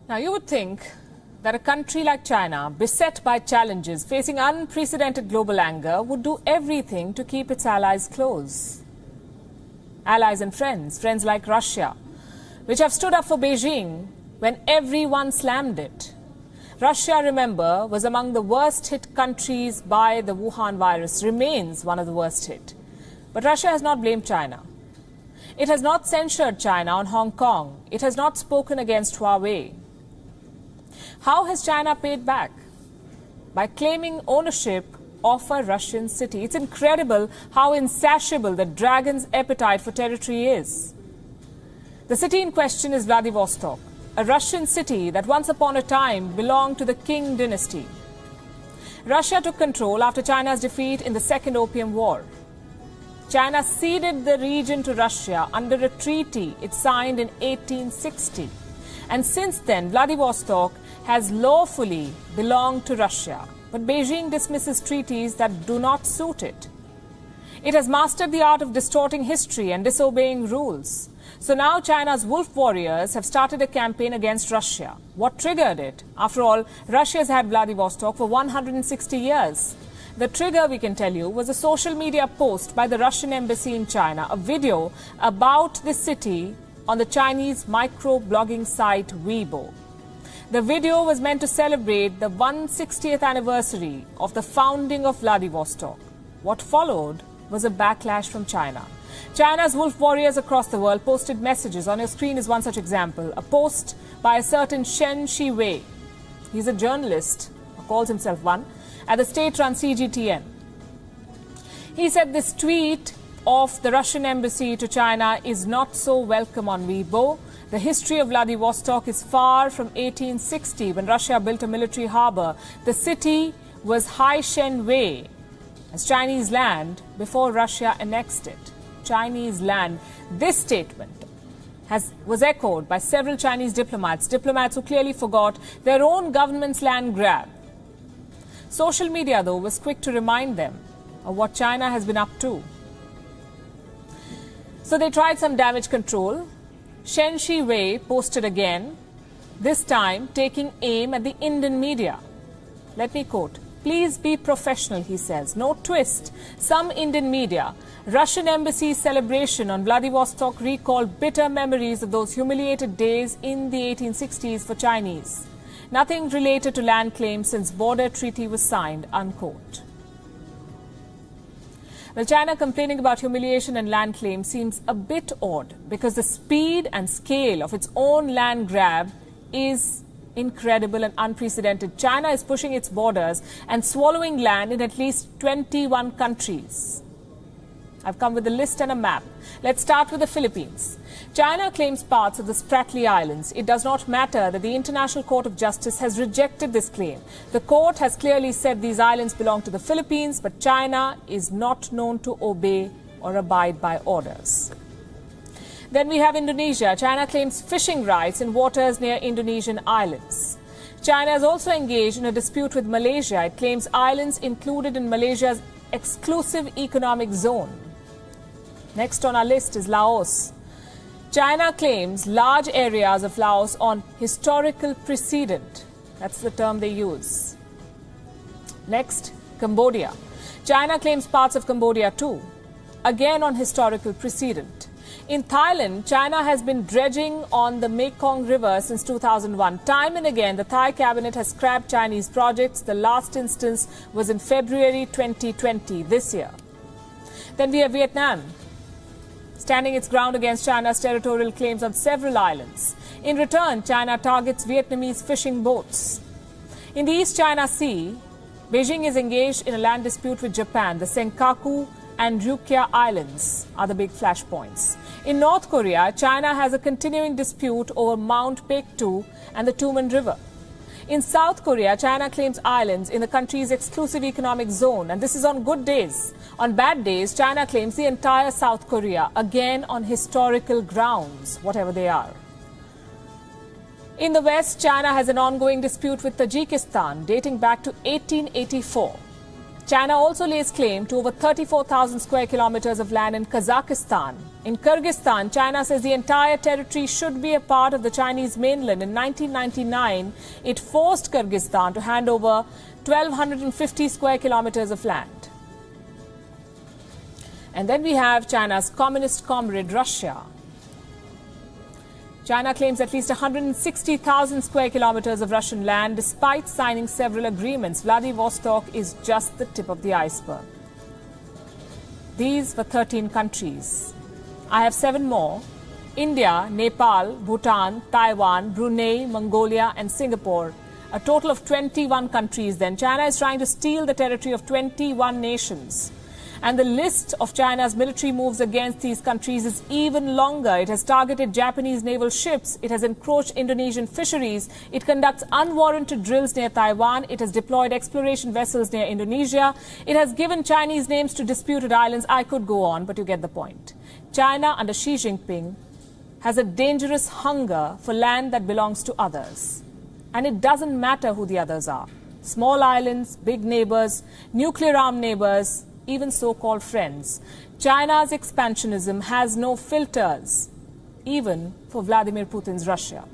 Now, you would think that a country like China, beset by challenges, facing unprecedented global anger, would do everything to keep its allies close. Allies and friends like Russia, which have stood up for Beijing when everyone slammed it. Russia, remember, was among the worst hit countries by the Wuhan virus, remains one of the worst hit. But Russia has not blamed China. It has not censured China on Hong Kong. It has not spoken against Huawei. How has China paid back? By claiming ownership of a Russian city. It's incredible how insatiable the dragon's appetite for territory is. The city in question is Vladivostok, a Russian city that once upon a time belonged to the Qing dynasty. Russia took control after China's defeat in the Second Opium War. China ceded the region to Russia under a treaty it signed in 1860. And since then, Vladivostok has lawfully belonged to Russia. But Beijing dismisses treaties that do not suit it. It has mastered the art of distorting history and disobeying rules. So now China's wolf warriors have started a campaign against Russia. What triggered it? After all, Russia has had Vladivostok for 160 years. The trigger, we can tell you, was a social media post by the Russian embassy in China, a video about the city on the Chinese micro-blogging site Weibo. The video was meant to celebrate the 160th anniversary of the founding of Vladivostok. What followed was a backlash from China. China's wolf warriors across the world posted messages. On your screen is one such example, a post by a certain Shen Shiwei. He's a journalist, or calls himself one, at the state-run CGTN. He said this tweet of the Russian embassy to China is not so welcome on Weibo. The history of Vladivostok is far from 1860, when Russia built a military harbor. The city was Hai Shen Wei, as Chinese land, before Russia annexed it. Chinese land. This statement was echoed by several Chinese diplomats who clearly forgot their own government's land grab. Social media, though, was quick to remind them of what China has been up to. So they tried some damage control. Shen Shiwei posted again, this time taking aim at the Indian media. Let me quote, "Please be professional," he says. No twist. Some Indian media. Russian embassy celebration on Vladivostok recalled bitter memories of those humiliated days in the 1860s for Chinese. Nothing related to land claims since border treaty was signed, unquote. Well, China complaining about humiliation and land claims seems a bit odd because the speed and scale of its own land grab is incredible and unprecedented. China is pushing its borders and swallowing land in at least 21 countries. I've come with a list and a map. Let's start with the Philippines. China claims parts of the Spratly Islands. It does not matter that the International Court of Justice has rejected this claim. The court has clearly said these islands belong to the Philippines, but China is not known to obey or abide by orders. Then we have Indonesia. China claims fishing rights in waters near Indonesian islands. China is also engaged in a dispute with Malaysia. It claims islands included in Malaysia's exclusive economic zone. Next on our list is Laos. China claims large areas of Laos on historical precedent. That's the term they use. Next, Cambodia. China claims parts of Cambodia too, again on historical precedent. In Thailand, China has been dredging on the Mekong River since 2001. Time and again, the Thai cabinet has scrapped Chinese projects. The last instance was in February 2020, this year. Then we have Vietnam, standing its ground against China's territorial claims on several islands. In return, China targets Vietnamese fishing boats. In the East China Sea, Beijing is engaged in a land dispute with Japan. The Senkaku and Ryukyu Islands are the big flashpoints. In North Korea, China has a continuing dispute over Mount Baekdu and the Tumen River. In South Korea, China claims islands in the country's exclusive economic zone, and this is on good days. On bad days, China claims the entire South Korea, again on historical grounds, whatever they are. In the West, China has an ongoing dispute with Tajikistan dating back to 1884. China also lays claim to over 34,000 square kilometers of land in Kazakhstan, In Kyrgyzstan, China says the entire territory should be a part of the Chinese mainland. In 1999, it forced Kyrgyzstan to hand over 1,250 square kilometers of land. And then we have China's communist comrade, Russia. China claims at least 160,000 square kilometers of Russian land, despite signing several agreements. Vladivostok is just the tip of the iceberg. These were 13 countries. I have 7 more: India, Nepal, Bhutan, Taiwan, Brunei, Mongolia and Singapore. A total of 21 countries then. China is trying to steal the territory of 21 nations. And the list of China's military moves against these countries is even longer. It has targeted Japanese naval ships. It has encroached Indonesian fisheries. It conducts unwarranted drills near Taiwan. It has deployed exploration vessels near Indonesia. It has given Chinese names to disputed islands. I could go on, but you get the point. China under Xi Jinping has a dangerous hunger for land that belongs to others. And it doesn't matter who the others are. Small islands, big neighbors, nuclear-armed neighbors, even so-called friends. China's expansionism has no filters, even for Vladimir Putin's Russia.